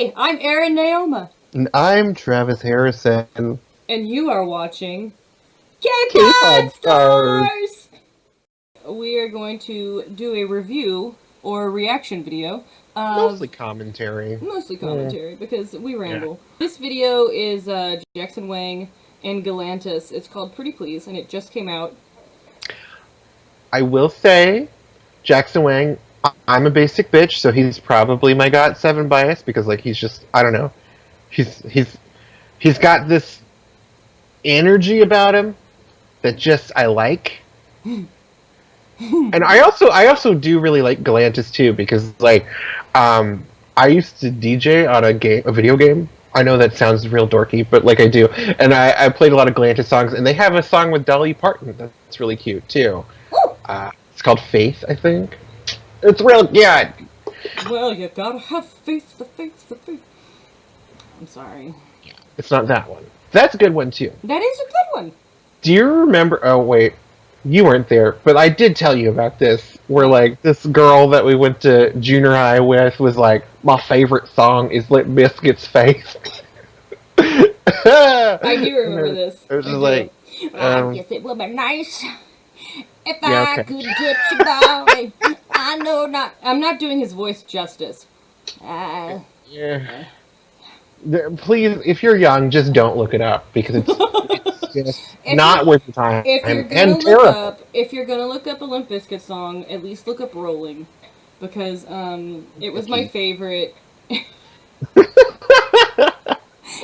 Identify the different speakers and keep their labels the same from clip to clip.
Speaker 1: Hi, I'm Erin Naoma,
Speaker 2: And I'm Travis Harrison.
Speaker 1: and you are watching K-Pod
Speaker 2: K-Pod stars.
Speaker 1: Stars! We are going to do a review or reaction video of
Speaker 2: Mostly commentary.
Speaker 1: mostly
Speaker 2: Mm,
Speaker 1: commentary because we
Speaker 2: yeah.
Speaker 1: ramble. This video is Jackson Wang and Galantis. It's called Pretty Please, and it just came out.
Speaker 2: I will say, Jackson Wang, I'm a basic bitch, so he's probably my GOT7 bias because, like, he's just, I don't know. He's got this energy about him that just I like. And I also do really like Galantis too because I used to DJ on a video game. I know that sounds real dorky, but like I do, and I played a lot of Galantis songs, and they have a song with Dolly Parton that's really cute too. It's called Faith, I think. It's real good.
Speaker 1: Well, you gotta have faith, the faith, the faith. I'm sorry.
Speaker 2: It's not that one. That's a good one too.
Speaker 1: That is a good one.
Speaker 2: Do you remember? Oh wait, you weren't there, but I did tell you about this. Where like this girl that we went to junior high with was like, my favorite song is Limp Bizkit's Faith.
Speaker 1: I do remember this.
Speaker 2: It was
Speaker 1: I
Speaker 2: just
Speaker 1: do.
Speaker 2: like,
Speaker 1: I guess it would be nice if
Speaker 2: yeah,
Speaker 1: I
Speaker 2: okay.
Speaker 1: could get you by. I know not. I'm not doing his voice justice.
Speaker 2: Yeah. Please, if you're young, just don't look it up because it's just not worth the time and terrible.
Speaker 1: If you're gonna look up a Limp Bizkit song, at least look up "Rolling," because it was my favorite.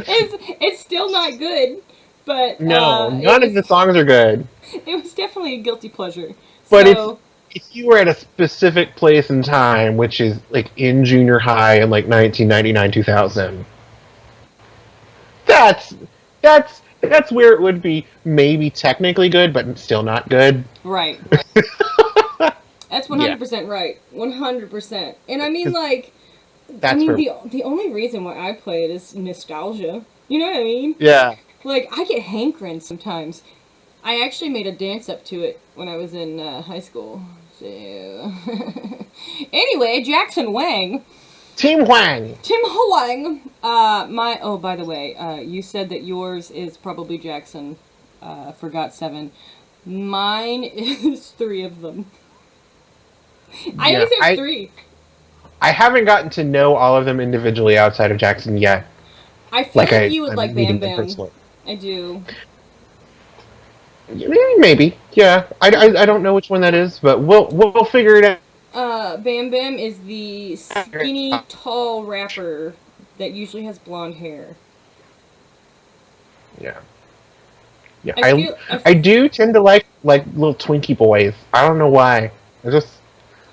Speaker 1: It's still not good, but
Speaker 2: No, none of the songs are good.
Speaker 1: it was definitely a guilty pleasure.
Speaker 2: But
Speaker 1: So
Speaker 2: if you were at a specific place and time, which is like in junior high in like 1999, 2000, that's that's where it would be maybe technically good, but still not good.
Speaker 1: right, that's
Speaker 2: Yeah,
Speaker 1: 100% right, 100%. And I mean, like,
Speaker 2: that's where.
Speaker 1: the only reason why I play it is nostalgia. You know what I mean?
Speaker 2: Yeah.
Speaker 1: Like, I get hankering sometimes. I actually made a dance up to it when I was in high school. So, anyway, Jackson Wang,
Speaker 2: Team Wang.
Speaker 1: Tim Hwang. Oh, by the way, you said that yours is probably Jackson. Forgot 7. Mine is 3 of them. I
Speaker 2: Yeah,
Speaker 1: always have 3.
Speaker 2: I haven't gotten to know all of them individually outside of Jackson yet.
Speaker 1: I feel like you would
Speaker 2: I'm
Speaker 1: like
Speaker 2: meeting
Speaker 1: Bam
Speaker 2: them
Speaker 1: Bam.
Speaker 2: personally.
Speaker 1: I do.
Speaker 2: Maybe. Yeah. I don't know which one that is, but we'll figure it
Speaker 1: Bam Bam is the skinny,
Speaker 2: out.
Speaker 1: tall rapper that usually has blonde hair.
Speaker 2: Yeah. Yeah.
Speaker 1: I feel.
Speaker 2: I do tend to like little Twinkie boys. I don't know why. I just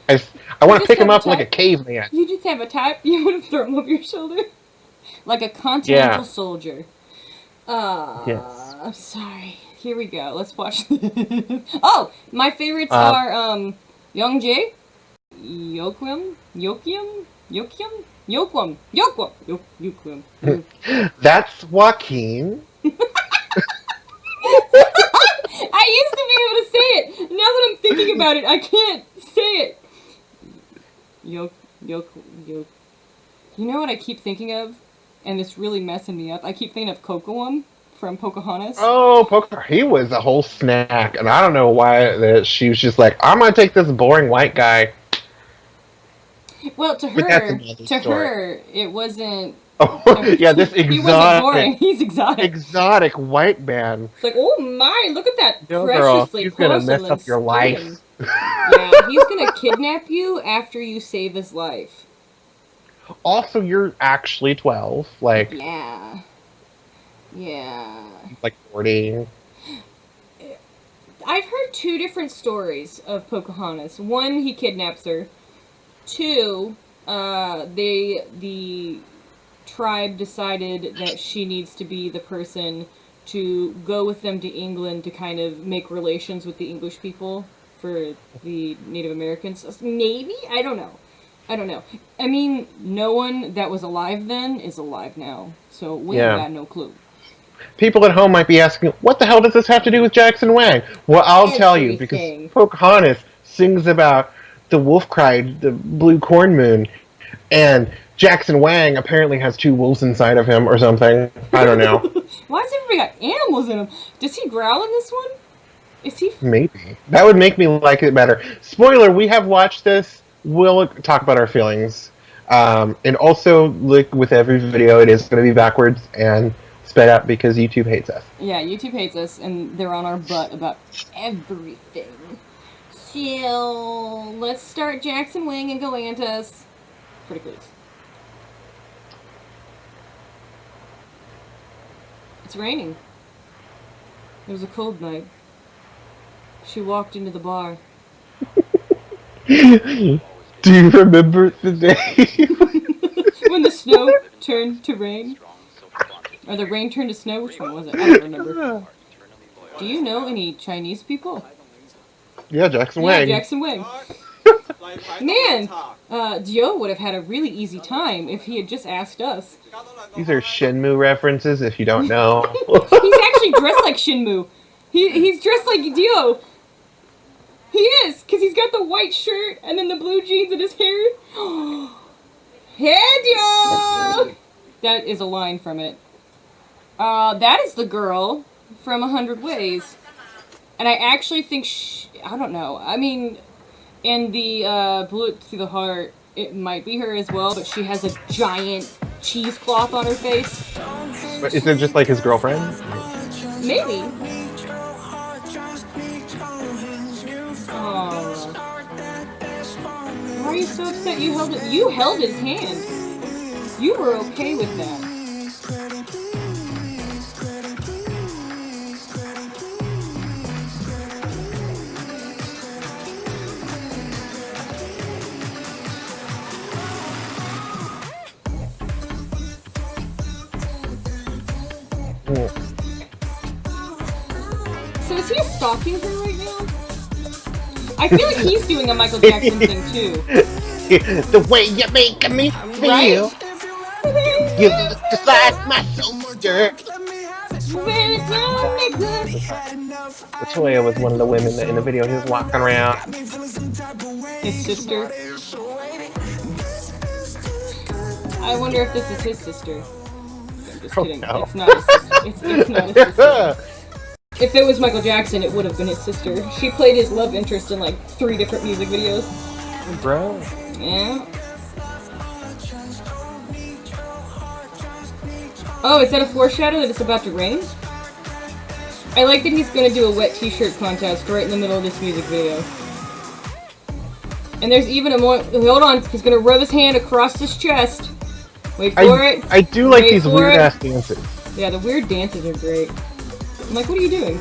Speaker 2: I, I
Speaker 1: You
Speaker 2: want to
Speaker 1: just
Speaker 2: pick him
Speaker 1: have a
Speaker 2: up like a
Speaker 1: type.
Speaker 2: caveman.
Speaker 1: You just have a type. You want to throw him over your shoulder, like a continental
Speaker 2: Yeah.
Speaker 1: soldier.
Speaker 2: Yes.
Speaker 1: I'm sorry. Here we go. Let's watch this. Oh, my favorites
Speaker 2: Uh,
Speaker 1: are Young Jae, Yokwim, Yokyum, Yokyum, Yokwam, Yokwam, Yokwim.
Speaker 2: that's Joaquin.
Speaker 1: I used to be able to say it. Now that I'm thinking about it, I can't say it. Yok, yok, yok. You know what I keep thinking of? And it's really messing me up. I keep thinking of Kocoum from Pocahontas.
Speaker 2: Oh, Poker. He was a whole snack, and I don't know why that she was just like, I'm gonna take this boring white guy.
Speaker 1: Well,
Speaker 2: But that's another story.
Speaker 1: her, it wasn't.
Speaker 2: Oh, yeah, this
Speaker 1: He wasn't boring. He's exotic.
Speaker 2: exotic white man.
Speaker 1: It's like, oh my, look at that
Speaker 2: No, girl,
Speaker 1: preciously
Speaker 2: he's gonna mess
Speaker 1: porcelain
Speaker 2: up your
Speaker 1: skin.
Speaker 2: life.
Speaker 1: Yeah, he's gonna kidnap you after you save his life.
Speaker 2: Also, you're actually 12,
Speaker 1: Yeah. Yeah.
Speaker 2: like 40.
Speaker 1: I've heard 2 different stories of Pocahontas. One, he kidnaps her. 2, the tribe decided that she needs to be the person to go with them to England to kind of make relations with the English people for the Native Americans. Maybe? I don't know. I mean, no one that was alive then is alive now. So we
Speaker 2: Yeah.
Speaker 1: ain't got no clue.
Speaker 2: People at home might be asking, what the hell does this have to do with Jackson Wang? Well, I'll tell you, because
Speaker 1: Everything.
Speaker 2: Pocahontas sings about the wolf cried, the blue corn moon, And Jackson Wang apparently has two wolves inside of him or something. I don't know.
Speaker 1: Why does everybody got animals in him? Does he growl in this one? Is he?
Speaker 2: Maybe. That would make me like it better. Spoiler, we have watched this. We'll talk about our feelings. And also, like with every video, it is going to be backwards and sped up because YouTube hates us.
Speaker 1: Yeah, YouTube hates us, and they're on our butt about everything. So, let's start Jackson Wang and Galantis. Pretty please. It's raining. It was a cold night. She walked into the bar.
Speaker 2: Do you remember the day?
Speaker 1: When the snow turned to rain? Or the rain turned to snow? Which one was it? I don't remember. Do you know any Chinese people?
Speaker 2: Yeah, Jackson
Speaker 1: Yeah,
Speaker 2: Wang.
Speaker 1: Jackson Wang. Man, Joe would have had a really easy time if he had just asked us.
Speaker 2: These are Shenmue references, if you don't know.
Speaker 1: He's actually dressed like Shenmue. He's dressed like Dio. He is, because he's got the white shirt and then the blue jeans and his hair. Hey, Dio! That is a line from it. That is the girl from 100 Ways. And I actually think I don't know. I mean, in the Bullet Through the Heart, it might be her as well, but she has a giant cheesecloth on her face.
Speaker 2: But is it just like his girlfriend?
Speaker 1: Maybe. Oh. Why are you so upset you held it? You held his hand. You were okay with that. So is he stalking her right now? I feel like he's doing a Michael Jackson thing too.
Speaker 2: The way you make me feel.
Speaker 1: Right?
Speaker 2: You look just like my soldier. Latoya was one of the women that in the video he was walking around.
Speaker 1: His sister. I wonder if this is his sister. I'm just kidding.
Speaker 2: No.
Speaker 1: It's not his sister. It's not his sister. If it was Michael Jackson, it would have been his sister. She played his love interest in like 3 different music videos.
Speaker 2: Bro.
Speaker 1: Yeah. Oh, is that a foreshadow that it's about to rain? I like that he's gonna do a wet t-shirt contest right in the middle of this music video. And there's even a more. Hold on, he's gonna rub his hand across his chest. Wait for it.
Speaker 2: I do like
Speaker 1: Wait
Speaker 2: these
Speaker 1: for
Speaker 2: weird
Speaker 1: it.
Speaker 2: ass dances.
Speaker 1: Yeah, the weird dances are great. I'm like, what are you doing?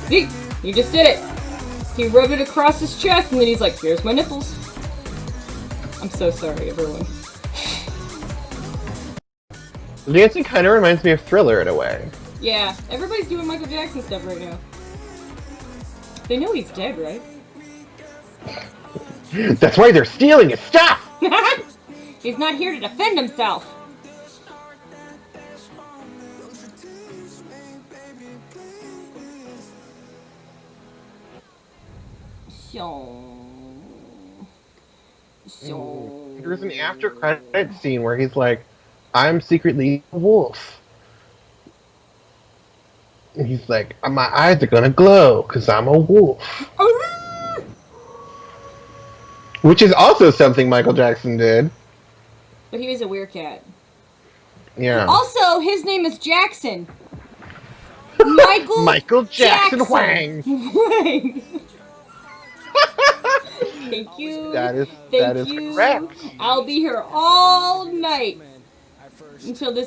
Speaker 1: See? He just did it. He rubbed it across his chest and then he's like, here's my nipples. I'm so sorry, everyone.
Speaker 2: The dancing kind of reminds me of Thriller in a way.
Speaker 1: Yeah, everybody's doing Michael Jackson stuff right now. They know he's dead, right?
Speaker 2: That's why they're stealing his stuff!
Speaker 1: He's not here to defend himself. So.
Speaker 2: There's an after credit scene where he's like, I'm secretly a wolf. And he's like, my eyes are gonna glow because I'm a wolf. Which is also something Michael Jackson did.
Speaker 1: But he was a weircat.
Speaker 2: Yeah.
Speaker 1: Also, his name is Jackson.
Speaker 2: Michael Jackson Wang.
Speaker 1: Wang. Thank you.
Speaker 2: That is
Speaker 1: you.
Speaker 2: correct.
Speaker 1: I'll be here all night until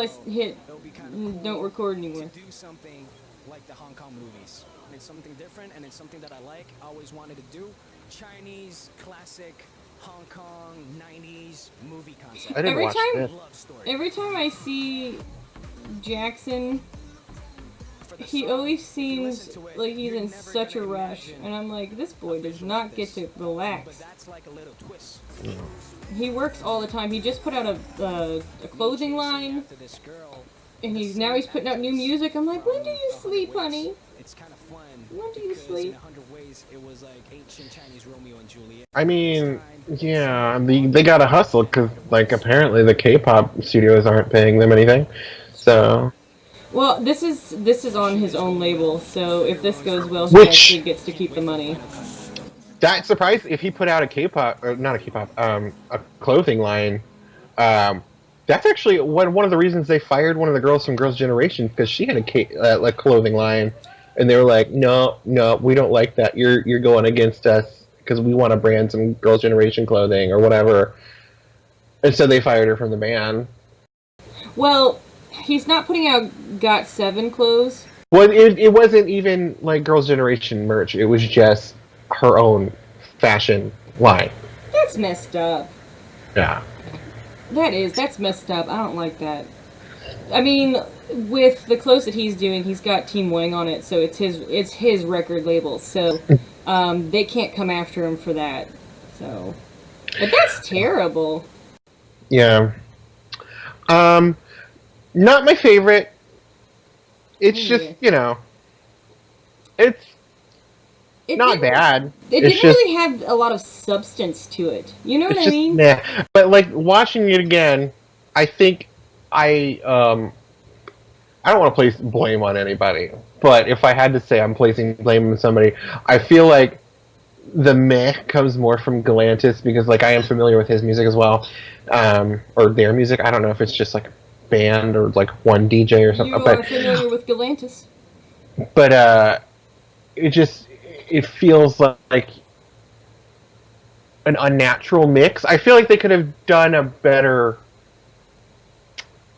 Speaker 1: I hit don't record anymore.
Speaker 3: Do something like the Hong Kong movies. And it's something different, and it's something that I like. I always wanted to do Chinese classic Hong Kong 90s movie concept.
Speaker 2: I didn't watch this.
Speaker 1: Every time I see Jackson, he always seems like he's in such a rush, and I'm like, this boy does not get to relax. He works all the time. He just put out a clothing line, and he's putting out new music. I'm like, when do you sleep, honey?
Speaker 3: it's kind of fun.
Speaker 1: When do you
Speaker 3: Because
Speaker 1: sleep?
Speaker 3: in 100 ways, it was like ancient Chinese Romeo and Juliet.
Speaker 2: I mean,
Speaker 3: This time,
Speaker 2: yeah, they gotta hustle because, like, apparently the K-pop studios aren't paying them anything. So,
Speaker 1: Well, this is on his own label, so if this goes well, he actually
Speaker 2: which
Speaker 1: gets to keep the money.
Speaker 2: that surprised if he put out a K-pop, or not a K-pop, a clothing line. Um, that's actually one of the reasons they fired one of the girls from Girls' Generation because she had a clothing line, and they were like, no, no, we don't like that. You're going against us because we want to brand some Girls' Generation clothing or whatever. And so they fired her from the band.
Speaker 1: Well, he's not putting out Got7 clothes.
Speaker 2: Well, it wasn't even like Girls' Generation merch. It was just her own fashion line.
Speaker 1: That's messed up.
Speaker 2: Yeah.
Speaker 1: That's messed up. I don't like that. I mean, with the clothes that he's doing, he's got Team Wang on it, so it's his record label. So they can't come after him for that. So, but that's terrible.
Speaker 2: Yeah. Not my favorite. It's
Speaker 1: Yeah.
Speaker 2: just, it's
Speaker 1: It
Speaker 2: not
Speaker 1: didn't-
Speaker 2: bad.
Speaker 1: It
Speaker 2: It's
Speaker 1: didn't
Speaker 2: just,
Speaker 1: really have a lot of substance to it. You know what
Speaker 2: it's
Speaker 1: I
Speaker 2: just,
Speaker 1: mean?
Speaker 2: nah. But like watching it again, I think I don't want to place blame on anybody, but if I had to say I'm placing blame on somebody, I feel like the meh comes more from Galantis because like I am familiar with his music as well, or their music. I don't know if it's just like a band or like one DJ or something,
Speaker 1: You are familiar with Galantis.
Speaker 2: but it feels like an unnatural mix. I feel like they could have done a better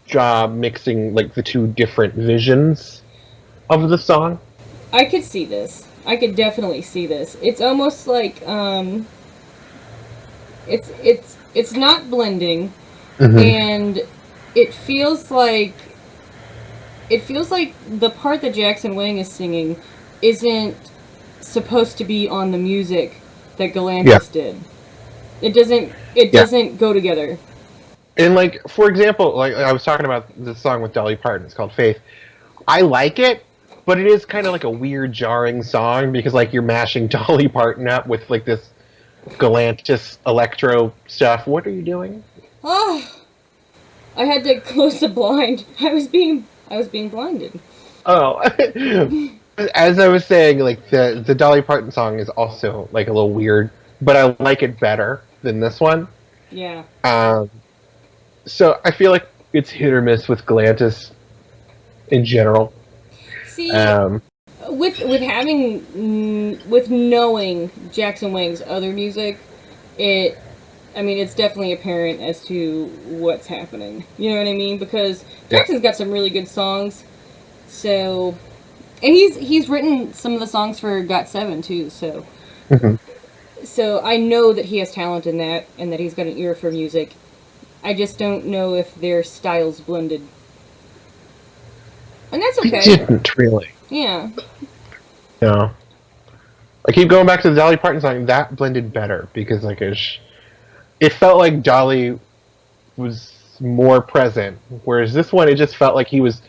Speaker 2: job mixing like the two different visions of the song.
Speaker 1: I could see this. I could definitely see this. It's almost like it's not blending, and it feels like the part that Jackson Wang is singing isn't supposed to be on the music that Galantis did. It doesn't go together.
Speaker 2: And like for example, like I was talking about this song with Dolly Parton, it's called Faith. I like it, but it is kind of like a weird jarring song because like you're mashing Dolly Parton up with like this Galantis electro stuff. What are you doing?
Speaker 1: Oh, I had to close the blind. I was being blinded.
Speaker 2: Oh. As I was saying, like the Dolly Parton song is also like a little weird, but I like it better than this one.
Speaker 1: Yeah.
Speaker 2: So I feel like it's hit or miss with Galantis in general.
Speaker 1: See, with knowing Jackson Wang's other music, it's definitely apparent as to what's happening. You know what I mean? Because Jackson's got some really good songs. So, and he's written some of the songs for Got7 too. So, so I know that he has talent in that, and that he's got an ear for music. I just don't know if their styles blended. And that's okay.
Speaker 2: It didn't really.
Speaker 1: Yeah.
Speaker 2: No. I keep going back to the Dolly Parton song. That blended better because like it felt like Dolly was more present, whereas this one it just felt like he was,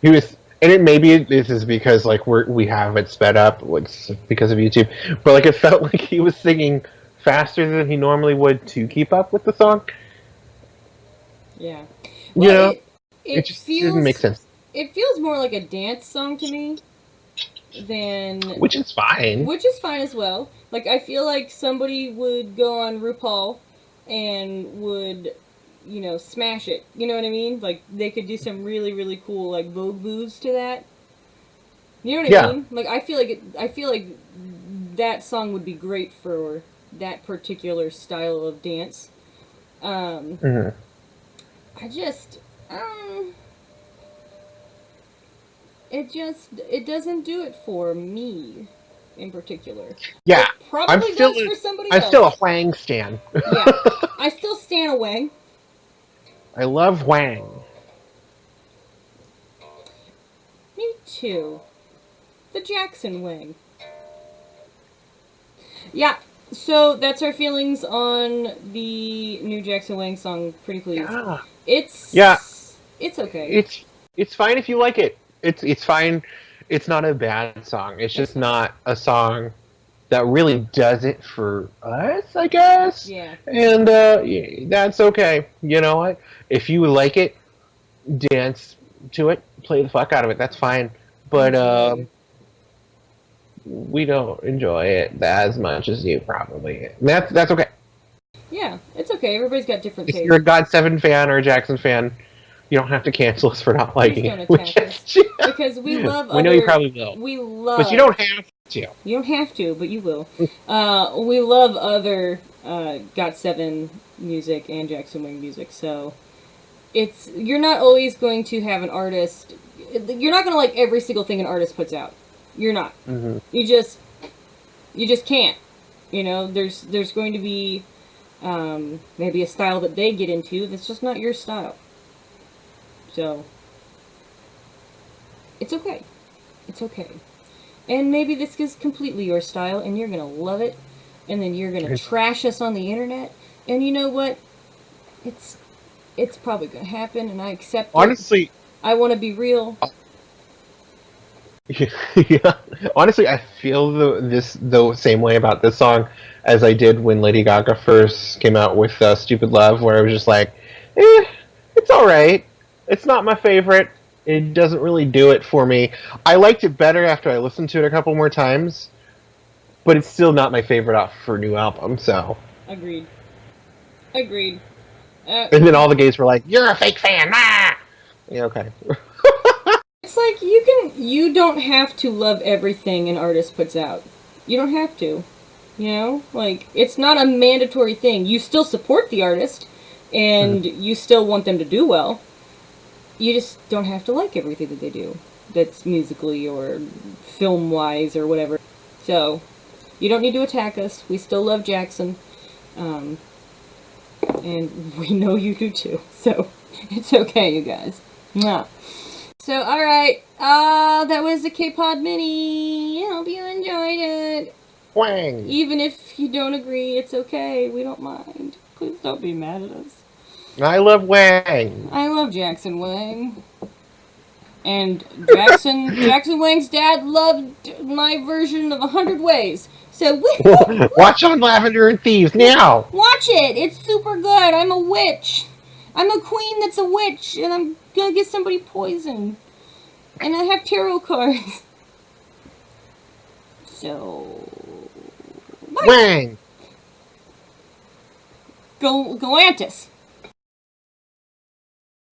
Speaker 2: and it maybe this is because like we have it sped up like because of YouTube, but like it felt like he was singing faster than he normally would to keep up with the song.
Speaker 1: Yeah.
Speaker 2: You know,
Speaker 1: it
Speaker 2: just
Speaker 1: feels,
Speaker 2: didn't make sense.
Speaker 1: It feels more like a dance song to me than...
Speaker 2: Which is fine.
Speaker 1: Which is fine as well. Like, I feel like somebody would go on RuPaul and would, smash it. You know what I mean? Like, they could do some really, really cool, like, Vogue moves to that. You know what I mean? Like, I feel like that song would be great for that particular style of dance. I just, it doesn't do it for me, in particular.
Speaker 2: Yeah,
Speaker 1: It probably does for somebody else.
Speaker 2: I'm still a Wang stan.
Speaker 1: Yeah, I still stan a Wang.
Speaker 2: I love Wang.
Speaker 1: Me too. The Jackson Wang. Yeah, so that's our feelings on the new Jackson Wang song, Pretty Please.
Speaker 2: Yeah.
Speaker 1: It's
Speaker 2: Yeah.
Speaker 1: It's okay.
Speaker 2: It's fine if you like it. It's fine it's not a bad song. It's just not a song that really does it for us, I guess.
Speaker 1: Yeah.
Speaker 2: And that's okay. You know what? If you like it, dance to it, play the fuck out of it. That's fine. But
Speaker 1: Enjoy.
Speaker 2: we don't enjoy it as much as you probably. And that's okay.
Speaker 1: Yeah, it's okay. Everybody's got different
Speaker 2: If
Speaker 1: tastes.
Speaker 2: you're a God7 fan or a Jackson fan, you don't have to cancel us for not liking
Speaker 1: don't
Speaker 2: it.
Speaker 1: attack us. Because we love
Speaker 2: We know you probably will.
Speaker 1: We love...
Speaker 2: But you don't have to.
Speaker 1: You don't have to, but you will. We love other GOT7 music and Jackson Wang music, so you're not always going to have an artist. You're not going to like every single thing an artist puts out. You're not.
Speaker 2: Mm-hmm.
Speaker 1: You just can't. You know, there's going to be maybe a style that they get into that's just not your style. So it's okay. It's okay. And maybe this is completely your style, and you're gonna love it, and then you're gonna trash us on the internet. And you know what? It's probably gonna happen, and I accept it.
Speaker 2: Honestly,
Speaker 1: I want to be real.
Speaker 2: yeah. Honestly, I feel the same way about this song as I did when Lady Gaga first came out with "Stupid Love," where I was just like, it's all right. It's not my favorite. It doesn't really do it for me. I liked it better after I listened to it a couple more times, but it's still not my favorite off her new album. So
Speaker 1: Agreed.
Speaker 2: and then all the gays were like, "You're a fake fan!" Ah! Yeah, okay.
Speaker 1: It's like you don't have to love everything an artist puts out. You don't have to. You know? Like, it's not a mandatory thing. You still support the artist, and you still want them to do well. You just don't have to like everything that they do. That's musically or film-wise or whatever. So, you don't need to attack us. We still love Jackson. And we know you do too. So, it's okay, you guys. Mwah. So, alright. That was the K-Pod Mini. I hope you enjoyed it.
Speaker 2: Wang.
Speaker 1: Even if you don't agree, it's okay. We don't mind. Please don't be mad at us.
Speaker 2: I love Wang.
Speaker 1: I love Jackson Wang. And Jackson Wang's dad loved my version of 100 Ways. So,
Speaker 2: Watch on Lavender and Thieves now.
Speaker 1: watch it. It's super good. I'm a witch. I'm a queen that's a witch, and I'm gonna get somebody poisoned. And I have tarot cards. So, bye.
Speaker 2: Wang.
Speaker 1: Galantis.